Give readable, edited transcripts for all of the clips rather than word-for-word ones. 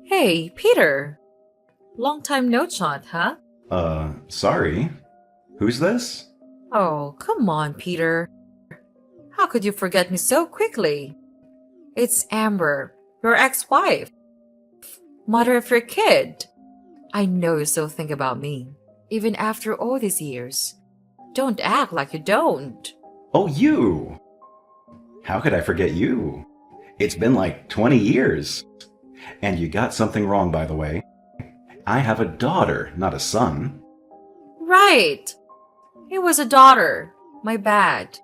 Hey, Peter! Long time no chat, huh? Sorry. Who's this? Oh, come on, Peter. How could you forget me so quickly? It's Amber, your ex-wife, mother of your kid. I know you still think about me, even after all these years. Don't act like you don't. Oh, you! How could I forget you? It's been like 20 years. And you got something wrong, by the way. I have a daughter, not a son. Right! It was a daughter. My bad.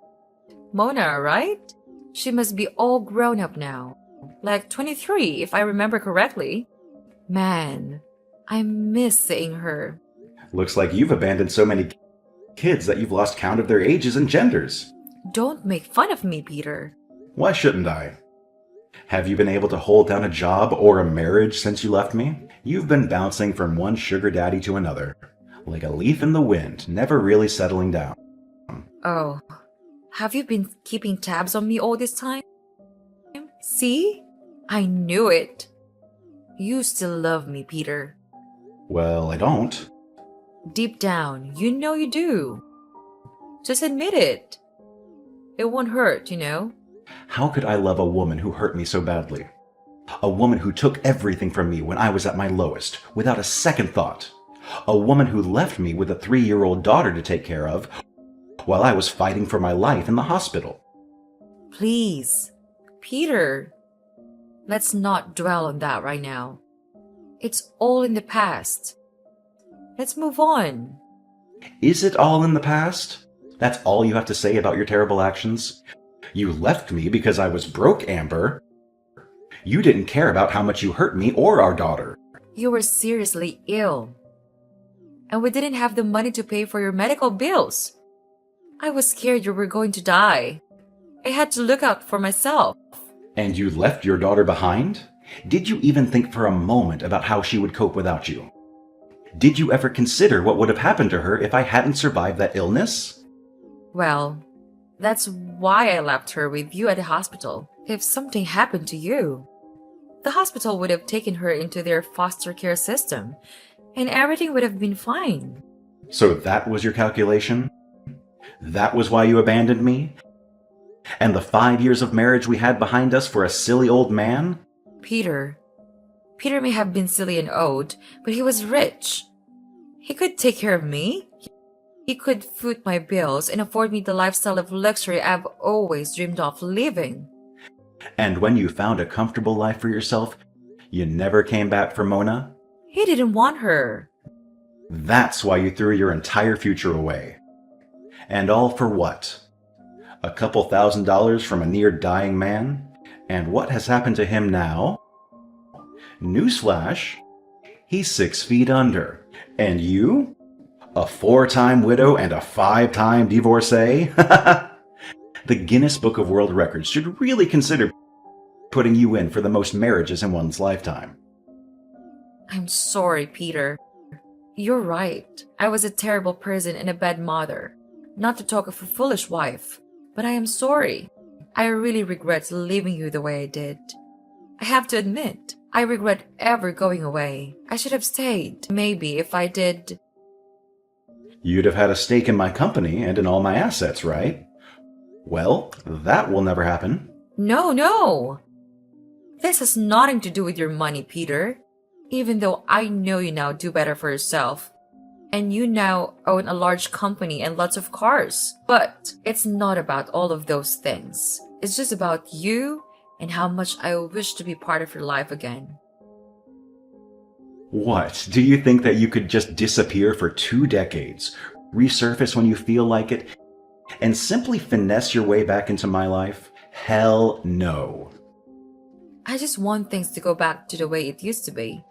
Mona, right? She must be all grown up now. Like 23, if I remember correctly. Man, I miss seeing her. Looks like you've abandoned so many kids that you've lost count of their ages and genders. Don't make fun of me, Peter. Why shouldn't I? Have you been able to hold down a job or a marriage since you left me? You've been bouncing from one sugar daddy to another, like a leaf in the wind, never really settling down. Oh, have you been keeping tabs on me all this time? See? I knew it. You still love me, Peter. Well, I don't. Deep down, you know you do. Just admit it. It won't hurt. How could I love a woman who hurt me so badly? A woman who took everything from me when I was at my lowest, without a second thought. A woman who left me with a 3-year-old daughter to take care of, while I was fighting for my life in the hospital. Please, Peter, let's not dwell on that right now. It's all in the past. Let's move on. Is it all in the past? That's all you have to say about your terrible actions? You left me because I was broke, Amber. You didn't care about how much you hurt me or our daughter. You were seriously ill. And we didn't have the money to pay for your medical bills. I was scared you were going to die. I had to look out for myself. And you left your daughter behind? Did you even think for a moment about how she would cope without you? Did you ever consider what would have happened to her if I hadn't survived that illness? Well, that's why I left her with you at the hospital. If something happened to you, the hospital would have taken her into their foster care system, and everything would have been fine. So that was your calculation? That was why you abandoned me? And the 5 years of marriage we had behind us for a silly old man? Peter may have been silly and old, but he was rich. He could take care of me. He could foot my bills and afford me the lifestyle of luxury I've always dreamed of living. And when you found a comfortable life for yourself, you never came back for Mona? He didn't want her. That's why you threw your entire future away. And all for what? A couple $1,000s from a near-dying man? And what has happened to him now? Newsflash, he's 6 feet under. And you? A 4-time widow and a 5-time divorcee? The Guinness Book of World Records should really consider putting you in for the most marriages in one's lifetime. I'm sorry, Peter. You're right. I was a terrible person and a bad mother. Not to talk of a foolish wife. But I am sorry. I really regret leaving you the way I did. I have to admit, I regret ever going away. I should have stayed. Maybe if I did. You'd have had a stake in my company and in all my assets, right? Well, that will never happen. No. This has nothing to do with your money, Peter. Even though I know you now do better for yourself. And you now own a large company and lots of cars. But it's not about all of those things. It's just about you and how much I wish to be part of your life again. What? Do you think that you could just disappear for 2 decades, resurface when you feel like it, and simply finesse your way back into my life? Hell no. I just want things to go back to the way it used to be.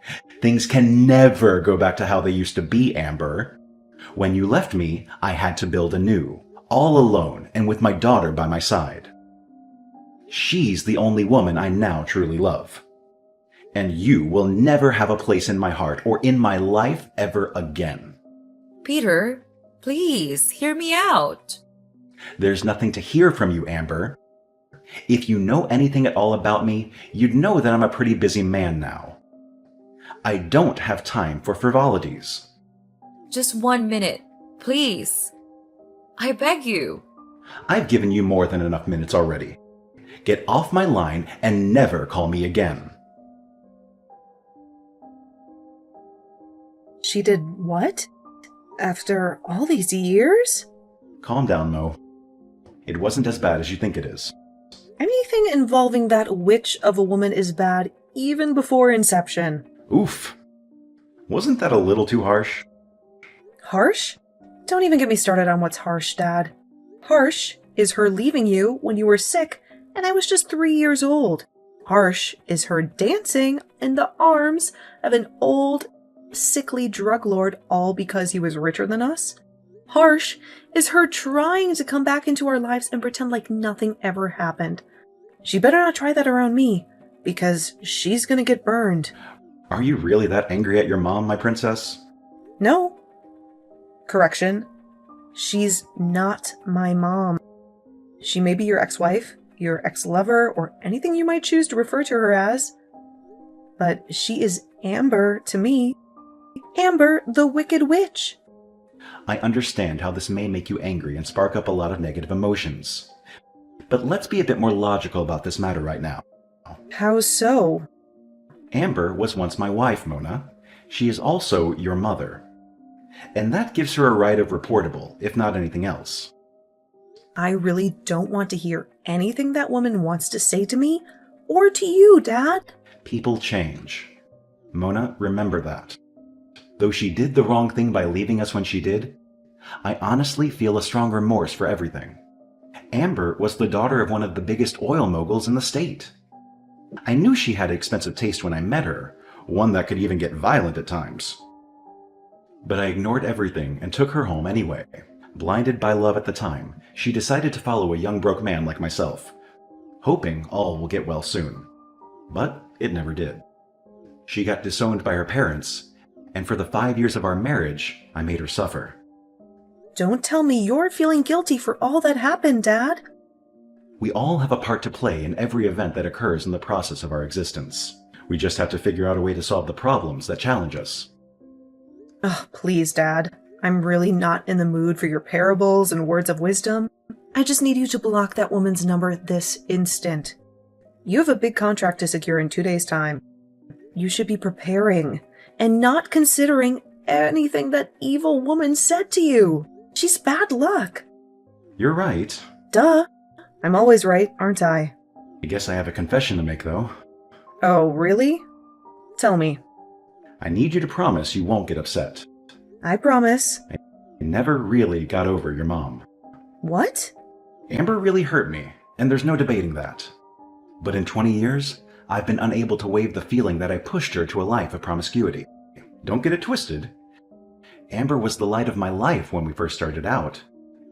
Things can never go back to how they used to be, Amber. When you left me, I had to build anew, all alone and with my daughter by my side. She's the only woman I now truly love. And you will never have a place in my heart or in my life ever again. Peter, please, hear me out. There's nothing to hear from you, Amber. If you know anything at all about me, you'd know that I'm a pretty busy man now. I don't have time for frivolities. Just 1 minute, please. I beg you. I've given you more than enough minutes already. Get off my line and never call me again. She did what? After all these years? Calm down, Mo. It wasn't as bad as you think it is. Anything involving that witch of a woman is bad even before inception. Oof. Wasn't that a little too harsh? Harsh? Don't even get me started on what's harsh, Dad. Harsh is her leaving you when you were sick and I was just 3 years old. Harsh is her dancing in the arms of an old, sickly drug lord all because he was richer than us. Harsh is her trying to come back into our lives and pretend like nothing ever happened. She better not try that around me, because she's gonna get burned. Are you really that angry at your mom, my princess? No. Correction. She's not my mom. She may be your ex-wife, your ex-lover, or anything you might choose to refer to her as. But she is Amber to me. Amber, the Wicked Witch. I understand how this may make you angry and spark up a lot of negative emotions. But let's be a bit more logical about this matter right now. How so? Amber was once my wife, Mona. She is also your mother. And that gives her a right of reportable, if not anything else. I really don't want to hear anything that woman wants to say to me or to you, Dad. People change. Mona, remember that. Though she did the wrong thing by leaving us when she did, I honestly feel a strong remorse for everything. Amber was the daughter of one of the biggest oil moguls in the state. I knew she had expensive taste when I met her, one that could even get violent at times. But I ignored everything and took her home anyway. Blinded by love at the time, she decided to follow a young broke man like myself, hoping all will get well soon. But it never did. She got disowned by her parents, and for the 5 years of our marriage, I made her suffer. Don't tell me you're feeling guilty for all that happened, Dad. We all have a part to play in every event that occurs in the process of our existence. We just have to figure out a way to solve the problems that challenge us. Ugh, please, Dad. I'm really not in the mood for your parables and words of wisdom. I just need you to block that woman's number this instant. You have a big contract to secure in 2 days' time. You should be preparing and not considering anything that evil woman said to you. She's bad luck. You're right. Duh. I'm always right, aren't I? I guess I have a confession to make, though. Oh, really? Tell me. I need you to promise you won't get upset. I promise. I never really got over your mom. What? Amber really hurt me, and there's no debating that. But in 20 years, I've been unable to waive the feeling that I pushed her to a life of promiscuity. Don't get it twisted. Amber was the light of my life when we first started out.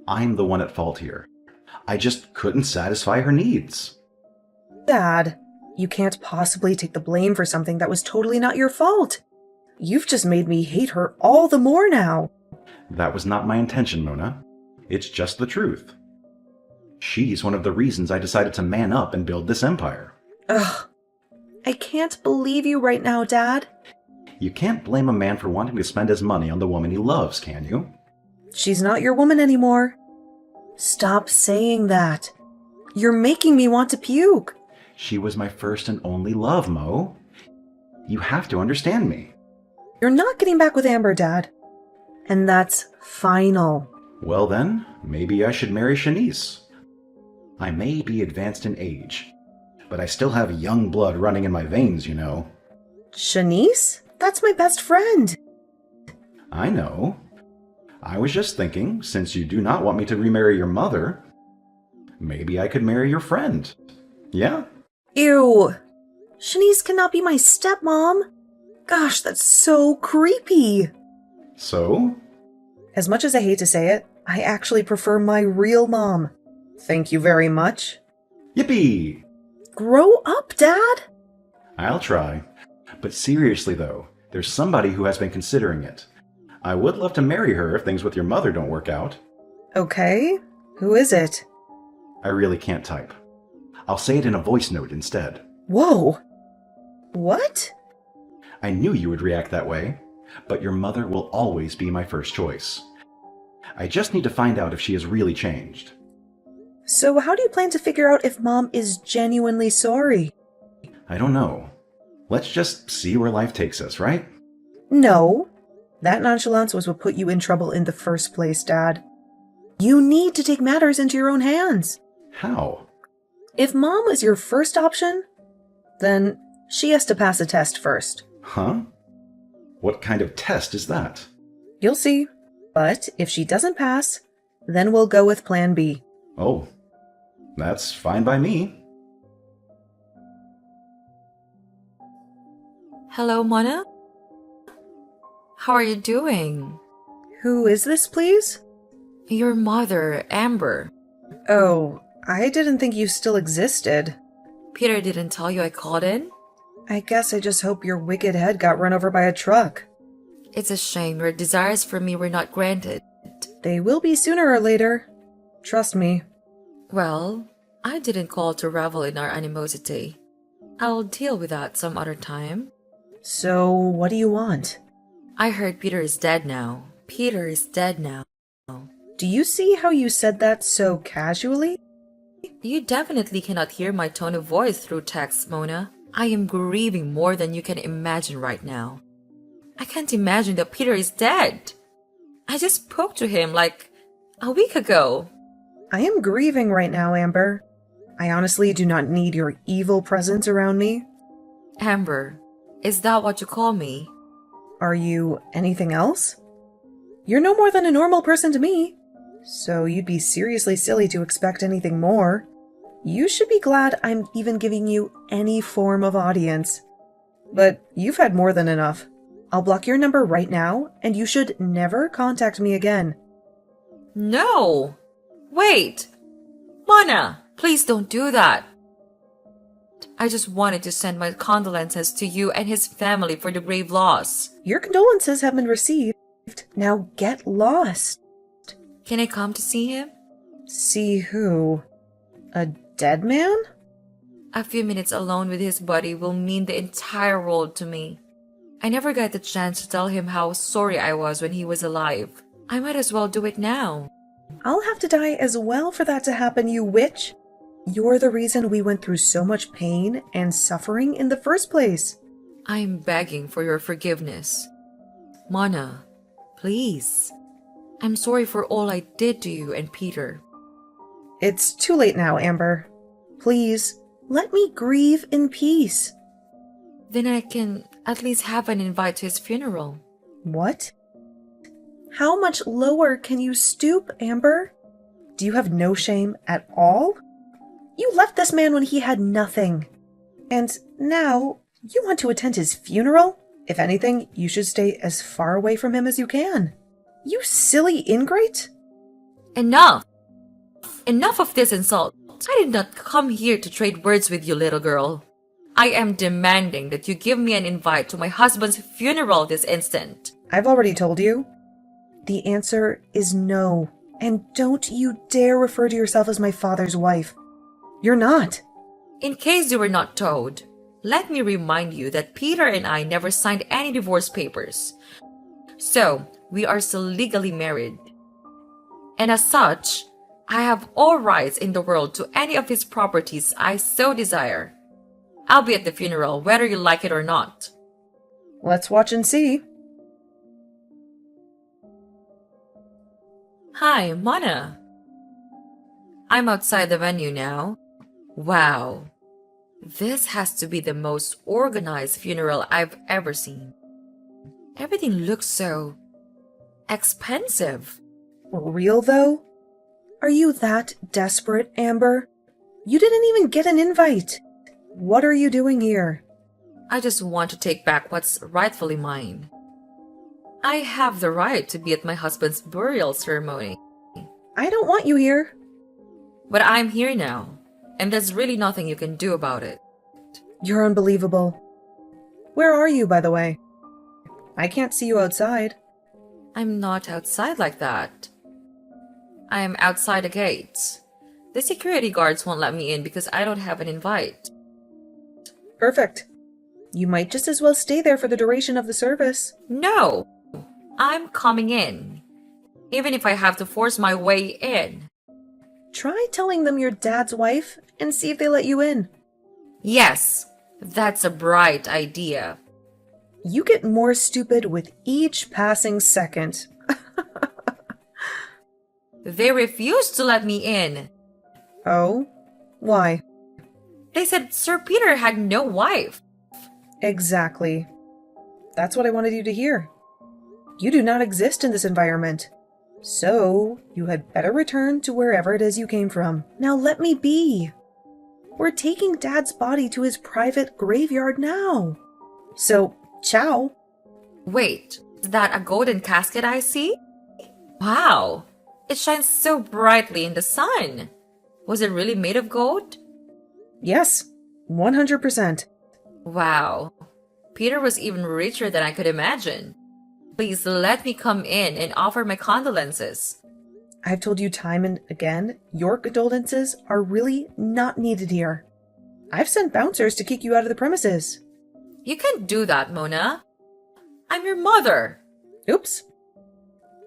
I'm the one at fault here. I just couldn't satisfy her needs. Dad, you can't possibly take the blame for something that was totally not your fault. You've just made me hate her all the more now. That was not my intention, Mona. It's just the truth. She's one of the reasons I decided to man up and build this empire. Ugh. I can't believe you right now, Dad. You can't blame a man for wanting to spend his money on the woman he loves, can you? She's not your woman anymore. Stop saying that. You're making me want to puke. She was my first and only love, Mo. You have to understand me. You're not getting back with Amber, Dad. And that's final. Well then, maybe I should marry Shanice. I may be advanced in age, but I still have young blood running in my veins, you know. Shanice? That's my best friend. I know. I was just thinking, since you do not want me to remarry your mother, maybe I could marry your friend. Yeah? Ew. Shanice cannot be my stepmom. Gosh, that's so creepy. So? As much as I hate to say it, I actually prefer my real mom. Thank you very much. Yippee! Grow up, Dad. I'll try. But seriously though, there's somebody who has been considering it. I would love to marry her if things with your mother don't work out. Okay. Who is it? I really can't type. I'll say it in a voice note instead. Whoa. What? I knew you would react that way, but your mother will always be my first choice. I just need to find out if she has really changed. So how do you plan to figure out if Mom is genuinely sorry? I don't know. Let's just see where life takes us, right? No. That nonchalance was what put you in trouble in the first place, Dad. You need to take matters into your own hands. How? If Mom was your first option, then she has to pass a test first. Huh? What kind of test is that? You'll see. But if she doesn't pass, then we'll go with Plan B. Oh, that's fine by me. Hello, Mona? How are you doing? Who is this, please? Your mother, Amber. Oh, I didn't think you still existed. Peter didn't tell you I called in? I guess I just hope your wicked head got run over by a truck. It's a shame your desires for me were not granted. They will be sooner or later. Trust me. Well, I didn't call to revel in our animosity. I'll deal with that some other time. So, what do you want? I heard Peter is dead now. Peter is dead now. Do you see how you said that so casually? You definitely cannot hear my tone of voice through text, Mona. I am grieving more than you can imagine right now. I can't imagine that Peter is dead. I just spoke to him like a week ago. I am grieving right now, Amber. I honestly do not need your evil presence around me. Amber, is that what you call me? Are you anything else? You're no more than a normal person to me. So you'd be seriously silly to expect anything more. You should be glad I'm even giving you any form of audience. But you've had more than enough. I'll block your number right now, and you should never contact me again. No! Wait! Mona, please don't do that. I just wanted to send my condolences to you and his family for the grave loss. Your condolences have been received. Now get lost. Can I come to see him? See who? A dead man? A few minutes alone with his body will mean the entire world to me. I never got the chance to tell him how sorry I was when he was alive. I might as well do it now. I'll have to die as well for that to happen, you witch. You're the reason we went through so much pain and suffering in the first place. I am begging for your forgiveness. Mona, please. I'm sorry for all I did to you and Peter. It's too late now, Amber. Please, let me grieve in peace. Then I can at least have an invite to his funeral. What? How much lower can you stoop, Amber? Do you have no shame at all? You left this man when he had nothing. And now you want to attend his funeral? If anything, you should stay as far away from him as you can. You silly ingrate! Enough! Enough of this insult. I did not come here to trade words with you, little girl. I am demanding that you give me an invite to my husband's funeral this instant. I've already told you. The answer is no. And don't you dare refer to yourself as my father's wife. You're not. In case you were not told, let me remind you that Peter and I never signed any divorce papers. So, we are still legally married. And as such, I have all rights in the world to any of his properties I so desire. I'll be at the funeral whether you like it or not. Let's watch and see. Hi, Mona. I'm outside the venue now. Wow. This has to be the most organized funeral I've ever seen. Everything looks so expensive. Real though? Are you that desperate, Amber? You didn't even get an invite. What are you doing here? I just want to take back what's rightfully mine. I have the right to be at my husband's burial ceremony. I don't want you here. But I'm here now, and there's really nothing you can do about it. You're unbelievable. Where are you, by the way? I can't see you outside. I'm not outside like that. I am outside the gates. The security guards won't let me in because I don't have an invite. Perfect. You might just as well stay there for the duration of the service. No, I'm coming in. Even if I have to force my way in. Try telling them you're Dad's wife and see if they let you in. Yes, that's a bright idea. You get more stupid with each passing second. They refused to let me in. Oh? Why? They said Sir Peter had no wife. Exactly. That's what I wanted you to hear. You do not exist in this environment. So, you had better return to wherever it is you came from. Now let me be. We're taking Dad's body to his private graveyard now. So, ciao. Wait, is that a golden casket I see? Wow, it shines so brightly in the sun. Was it really made of gold? Yes, 100%. Wow, Peter was even richer than I could imagine. Please let me come in and offer my condolences. I've told you time and again, your condolences are really not needed here. I've sent bouncers to kick you out of the premises. You can't do that, Mona. I'm your mother. Oops.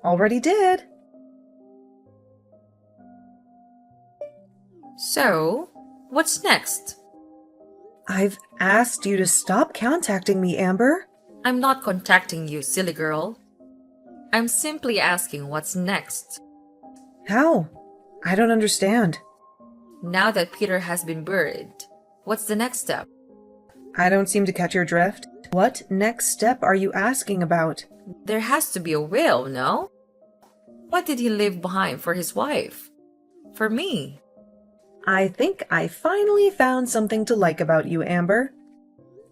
Already did. So, what's next? I've asked you to stop contacting me, Amber. I'm not contacting you, silly girl. I'm simply asking what's next. How? I don't understand. Now that Peter has been buried, what's the next step? I don't seem to catch your drift. What next step are you asking about? There has to be a will, no? What did he leave behind for his wife? For me? I think I finally found something to like about you, Amber.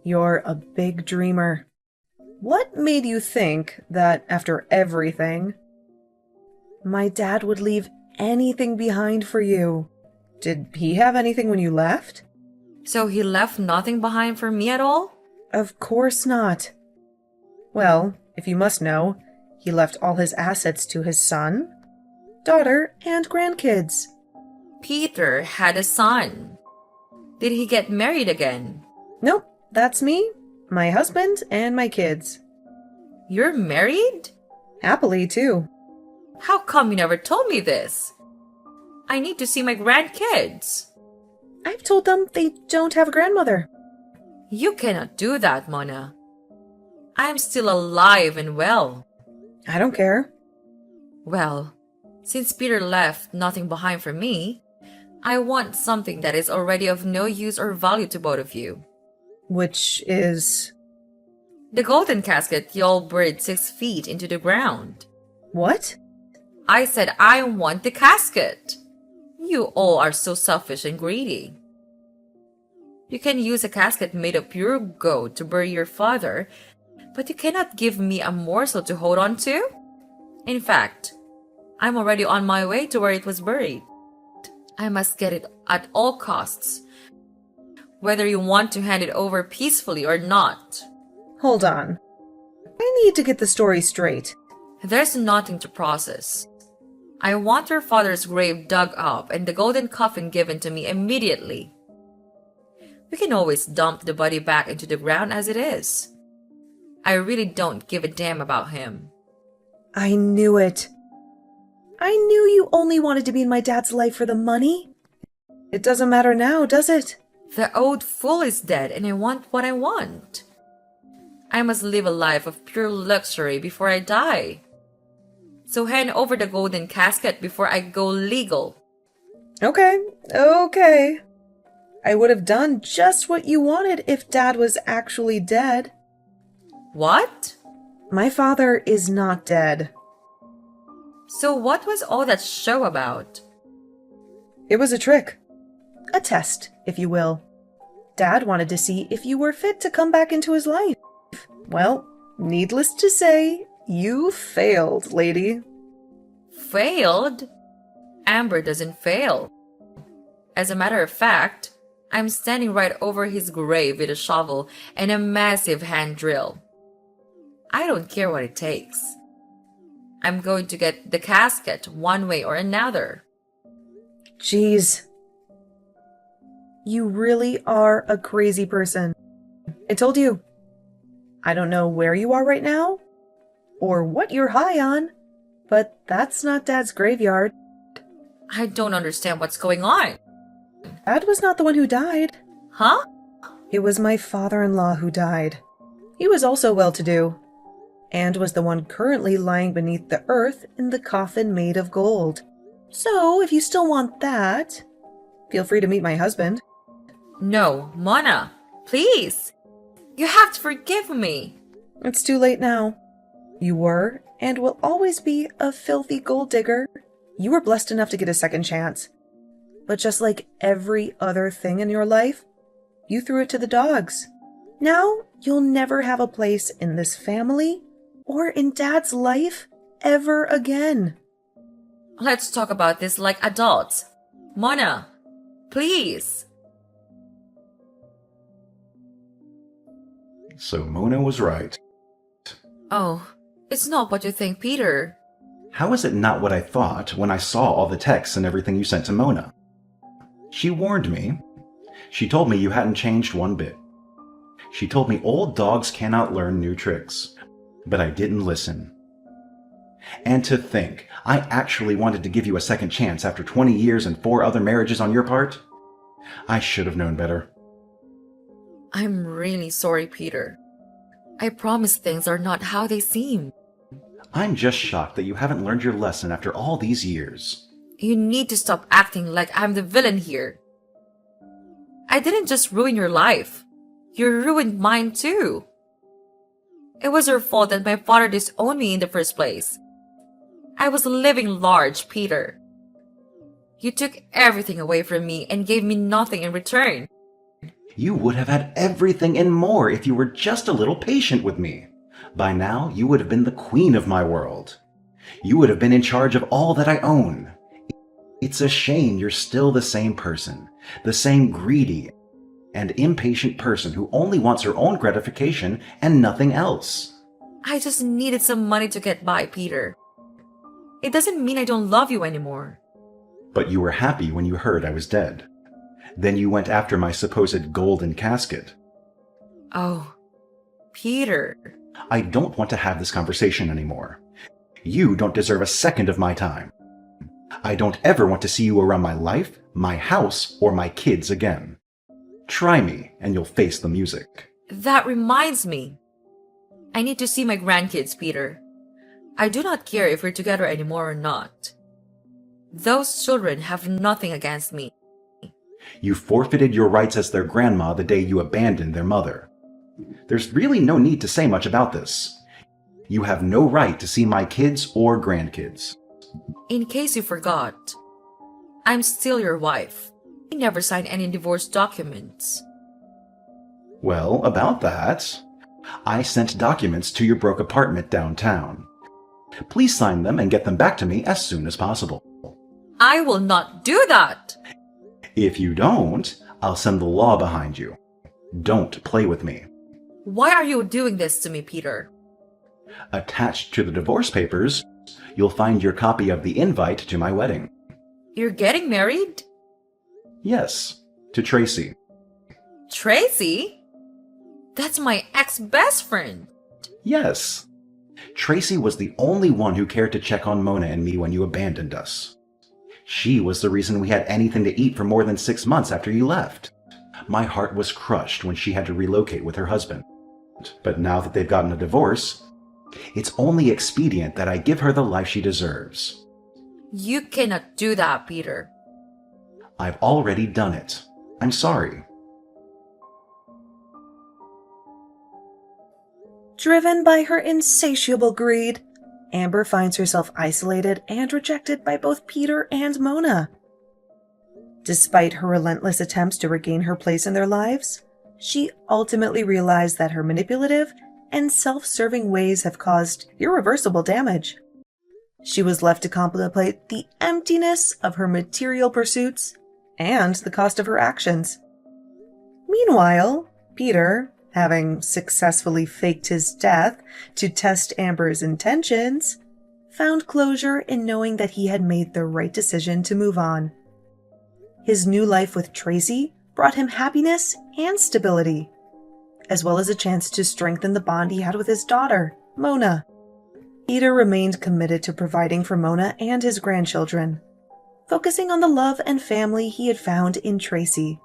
You're a big dreamer. What made you think that after everything, my dad would leave anything behind for you? Did he have anything when you left? So he left nothing behind for me at all? Of course not. Well, if you must know, he left all his assets to his son, daughter, and grandkids. Peter had a son. Did he get married again? Nope, that's me, my husband, and my kids. You're married? Happily, too. How come you never told me this? I need to see my grandkids. I've told them they don't have a grandmother. You cannot do that, Mona. I'm still alive and well. I don't care. Well, since Peter left nothing behind for me, I want something that is already of no use or value to both of you. Which is... The golden casket y'all buried 6 feet into the ground. What? I said I want the casket. You all are so selfish and greedy. You can use a casket made of pure gold to bury your father, but you cannot give me a morsel to hold on to? In fact, I'm already on my way to where it was buried. I must get it at all costs, whether you want to hand it over peacefully or not. Hold on. I need to get the story straight. There's nothing to process. I want your father's grave dug up and the golden coffin given to me immediately. We can always dump the body back into the ground as it is. I really don't give a damn about him. I knew it. I knew you only wanted to be in my dad's life for the money. It doesn't matter now, does it? The old fool is dead and I want what I want. I must live a life of pure luxury before I die. So hand over the golden casket before I go legal. Okay. I would have done just what you wanted if Dad was actually dead. What? My father is not dead. So what was all that show about? It was a trick. A test, if you will. Dad wanted to see if you were fit to come back into his life. Well, needless to say, you failed, lady. Failed? Amber doesn't fail. As a matter of fact, I'm standing right over his grave with a shovel and a massive hand drill. I don't care what it takes. I'm going to get the casket one way or another. Jeez. You really are a crazy person. I told you, I don't know where you are right now, or what you're high on, but that's not Dad's graveyard. I don't understand what's going on. Dad was not the one who died. Huh? It was my father-in-law who died. He was also well-to-do, and was the one currently lying beneath the earth in the coffin made of gold. So, if you still want that, feel free to meet my husband. No, Mona, please. You have to forgive me. It's too late now. You were, and will always be, a filthy gold digger. You were blessed enough to get a second chance. But just like every other thing in your life, you threw it to the dogs. Now, you'll never have a place in this family or in Dad's life ever again. Let's talk about this like adults. Mona, please. So Mona was right. Oh, it's not what you think, Peter. How is it not what I thought when I saw all the texts and everything you sent to Mona? She warned me. She told me you hadn't changed one bit. She told me old dogs cannot learn new tricks. But I didn't listen. And to think, I actually wanted to give you a second chance after 20 years and 4 other marriages on your part? I should have known better. I'm really sorry, Peter. I promise things are not how they seem. I'm just shocked that you haven't learned your lesson after all these years. You need to stop acting like I'm the villain here. I didn't just ruin your life. You ruined mine too. It was your fault that my father disowned me in the first place. I was living large, Peter. You took everything away from me and gave me nothing in return. You would have had everything and more if you were just a little patient with me. By now, you would have been the queen of my world. You would have been in charge of all that I own. It's a shame you're still the same person, the same greedy and impatient person who only wants her own gratification and nothing else. I just needed some money to get by, Peter. It doesn't mean I don't love you anymore. But you were happy when you heard I was dead. Then you went after my supposed golden casket. Oh, Peter. I don't want to have this conversation anymore. You don't deserve a second of my time. I don't ever want to see you around my life, my house, or my kids again. Try me, and you'll face the music. That reminds me. I need to see my grandkids, Peter. I do not care if we're together anymore or not. Those children have nothing against me. You forfeited your rights as their grandma the day you abandoned their mother. There's really no need to say much about this. You have no right to see my kids or grandkids. In case you forgot, I'm still your wife. I never signed any divorce documents. Well, about that, I sent documents to your broke apartment downtown. Please sign them and get them back to me as soon as possible. I will not do that! If you don't, I'll send the law behind you. Don't play with me. Why are you doing this to me, Peter? Attached to the divorce papers, you'll find your copy of the invite to my wedding. You're getting married? Yes, to Tracy. Tracy? That's my ex-best friend. Yes. Tracy was the only one who cared to check on Mona and me when you abandoned us. She was the reason we had anything to eat for more than 6 months after you left. My heart was crushed when she had to relocate with her husband. But now that they've gotten a divorce, it's only expedient that I give her the life she deserves. You cannot do that, Peter. I've already done it. I'm sorry. Driven by her insatiable greed, Amber finds herself isolated and rejected by both Peter and Mona. Despite her relentless attempts to regain her place in their lives, she ultimately realized that her manipulative and self-serving ways have caused irreversible damage. She was left to contemplate the emptiness of her material pursuits and the cost of her actions. Meanwhile, Peter, having successfully faked his death to test Amber's intentions, found closure in knowing that he had made the right decision to move on. His new life with Tracy brought him happiness and stability. as well as a chance to strengthen the bond he had with his daughter, Mona. Peter remained committed to providing for Mona and his grandchildren, focusing on the love and family he had found in Tracy.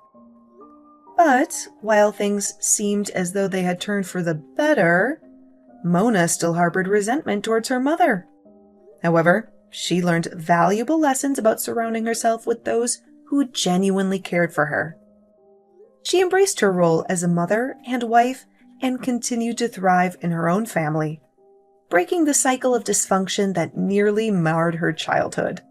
But while things seemed as though they had turned for the better, Mona still harbored resentment towards her mother. However, she learned valuable lessons about surrounding herself with those who genuinely cared for her. She embraced her role as a mother and wife and continued to thrive in her own family, breaking the cycle of dysfunction that nearly marred her childhood.